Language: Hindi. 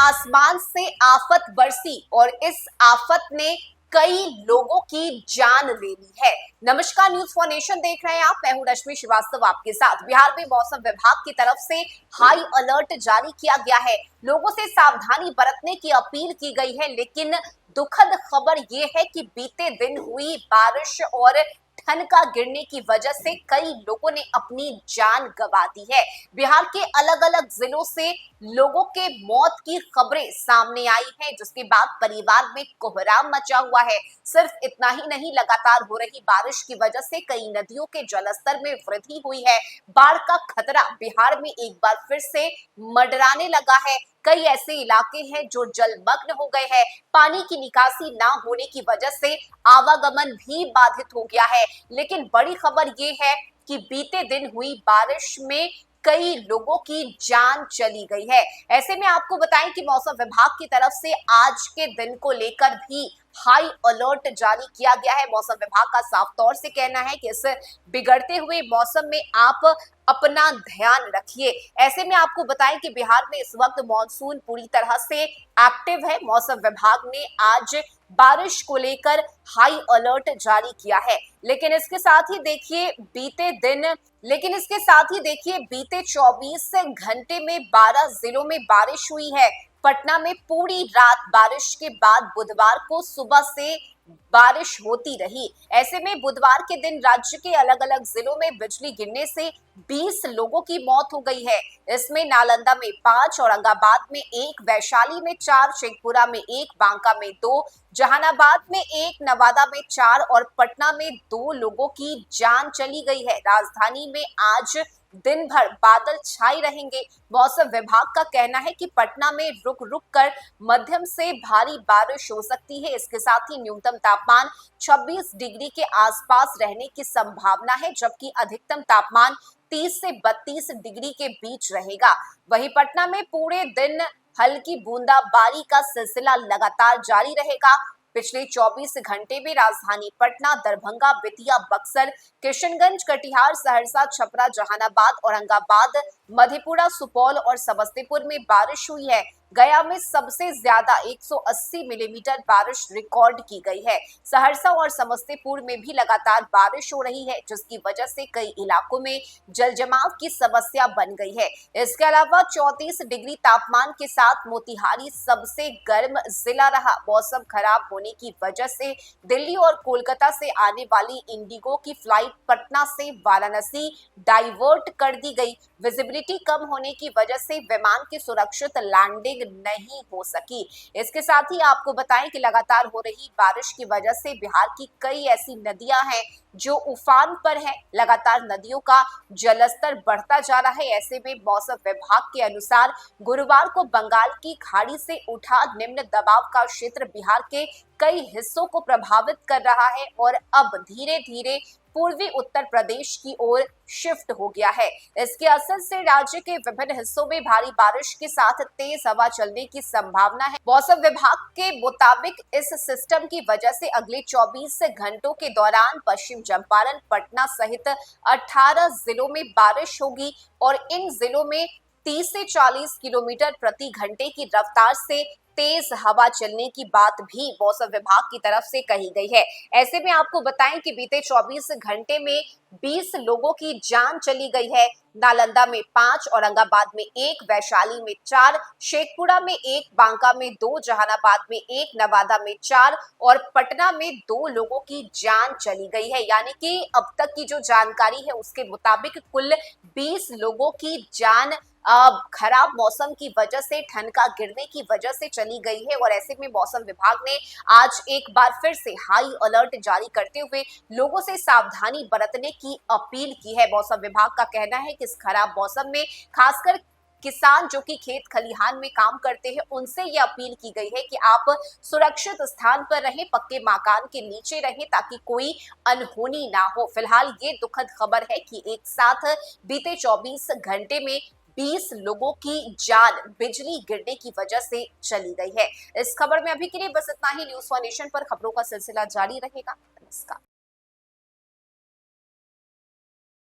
आसमान से आफत बरसी और इस आफत ने कई लोगों की जान ले ली है। नमस्कार, न्यूज फॉर नेशन देख रहे हैं आप। मैं हूं रश्मि श्रीवास्तव आपके साथ। बिहार में मौसम विभाग की तरफ से हाई अलर्ट जारी किया गया है। लोगों से सावधानी बरतने की अपील की गई है, लेकिन दुखद खबर ये है कि बीते दिन हुई बारिश और ठनका गिरने की वजह से कई लोगों ने अपनी जान गंवा दी है। बिहार के अलग अलग जिलों से लोगों के मौत की खबरें सामने आई हैं, जिसके बाद परिवार में कोहराम मचा हुआ है। सिर्फ इतना ही नहीं, लगातार हो रही बारिश की वजह से कई नदियों के जलस्तर में वृद्धि हुई है। बाढ़ का खतरा बिहार में एक बार फिर से मंडराने लगा है। कई ऐसे इलाके हैं जो जलमग्न हो गए हैं। पानी की निकासी ना होने की वजह से आवागमन भी बाधित हो गया है। लेकिन बड़ी खबर ये है कि बीते दिन हुई बारिश में कई लोगों की जान चली गई है। ऐसे में आपको बताएं कि मौसम विभाग की तरफ से आज के दिन को लेकर भी हाई अलर्ट जारी किया गया है। मौसम विभाग का साफ तौर से कहना है कि इस बिगड़ते हुए मौसम में आप अपना ध्यान रखिए। ऐसे में आपको बताएं कि बिहार में इस वक्त मानसून पूरी तरह से एक्टिव है। मौसम विभाग ने आज बारिश को लेकर हाई अलर्ट जारी किया है। लेकिन इसके साथ ही देखिए बीते 24 घंटे में 12 जिलों में बारिश हुई है। पटना में पूरी रात बारिश के बाद बुधवार को सुबह से बारिश होती रही। ऐसे में बुधवार के दिन राज्य के अलग अलग जिलों में बिजली गिरने से 20 लोगों की मौत हो गई है। इसमें नालंदा में 5, औरंगाबाद में 1, वैशाली में 4, शेखपुरा में 1, बांका में 2, जहानाबाद में 1, नवादा में 4 और पटना में 2 लोगों की जान चली गई है। राजधानी में आज दिन भर बादल छाए रहेंगे। मौसम विभाग का कहना है कि पटना में रुक रुक कर मध्यम से भारी बारिश हो सकती है। इसके साथ ही न्यूनतम तापमान 26 डिग्री के आसपास रहने की संभावना है, जबकि अधिकतम तापमान 30 से 32 डिग्री के बीच रहेगा। वहीं पटना में पूरे दिन हल्की बूंदाबांदी का सिलसिला लगातार जारी रहेगा। पिछले 24 घंटे में राजधानी पटना, दरभंगा, बेतिया, बक्सर, किशनगंज, कटिहार, सहरसा, छपरा, जहानाबाद, औरंगाबाद, मधेपुरा, सुपौल और समस्तीपुर में बारिश हुई है। गया में सबसे ज्यादा 180 मिलीमीटर बारिश रिकॉर्ड की गई है। सहरसा और समस्तीपुर में भी लगातार बारिश हो रही है, जिसकी वजह से कई इलाकों में जलजमाव की समस्या बन गई है। इसके अलावा 34 डिग्री तापमान के साथ मोतिहारी सबसे गर्म जिला रहा। मौसम खराब होने की वजह से दिल्ली और कोलकाता से आने वाली इंडिगो की फ्लाइट पटना से वाराणसी डाइवर्ट कर दी गई। विजिबिलिटी कम होने की वजह से विमान की सुरक्षित लैंडिंग नहीं हो सकी। इसके साथ ही आपको बताएं कि लगातार हो रही बारिश की वजह से बिहार की कई ऐसी नदियां हैं जो उफान पर है। लगातार नदियों का जलस्तर बढ़ता जा रहा है। ऐसे में मौसम विभाग के अनुसार गुरुवार को बंगाल की खाड़ी से उठा निम्न दबाव का क्षेत्र बिहार के कई हिस्सों को प्रभावित कर रहा है और अब धीरे धीरे पूर्वी उत्तर प्रदेश की ओर शिफ्ट हो गया है। इसके असर से राज्य के विभिन्न हिस्सों में भारी बारिश के साथ तेज हवा चलने की संभावना है। मौसम विभाग के मुताबिक इस सिस्टम की वजह से अगले 24 घंटों के दौरान पश्चिम चंपारण, पटना सहित 18 जिलों में बारिश होगी और इन जिलों में 30 से 40 किलोमीटर प्रति घंटे की रफ्तार से तेज हवा चलने की बात भी मौसम विभाग की तरफ से कही गई है। ऐसे में आपको बताएं कि बीते 24 घंटे में 20 लोगों की जान चली गई है। नालंदा में 5, औरंगाबाद में 1, वैशाली में 4, शेखपुरा में 1, बांका में 2, जहानाबाद में 1, नवादा में 4 और पटना में 2 लोगों की जान चली गई है। यानी कि अब तक की जो जानकारी है उसके मुताबिक कुल 20 लोगों की जान खराब मौसम की वजह से, ठनका गिरने की वजह से चली गई है। और ऐसे में मौसम विभाग ने आज एक बार फिर से हाई अलर्ट जारी करते हुए लोगों से सावधानी बरतने की अपील की है। मौसम विभाग का कहना है कि इस खराब मौसम में खासकर किसान जो कि खेत खलिहान में काम करते हैं, उनसे ये अपील की गई है कि आप सुरक्षित स्थान पर रहें, पक्के मकान के नीचे रहें, ताकि कोई अनहोनी ना हो। फिलहाल ये दुखद खबर है कि एक साथ बीते 24 घंटे में 20 लोगों की जान बिजली गिरने की वजह से चली गई है। इस खबर में अभी के लिए बस इतना ही। न्यूज फॉर नेशन पर खबरों का सिलसिला जारी रहेगा। नमस्कार।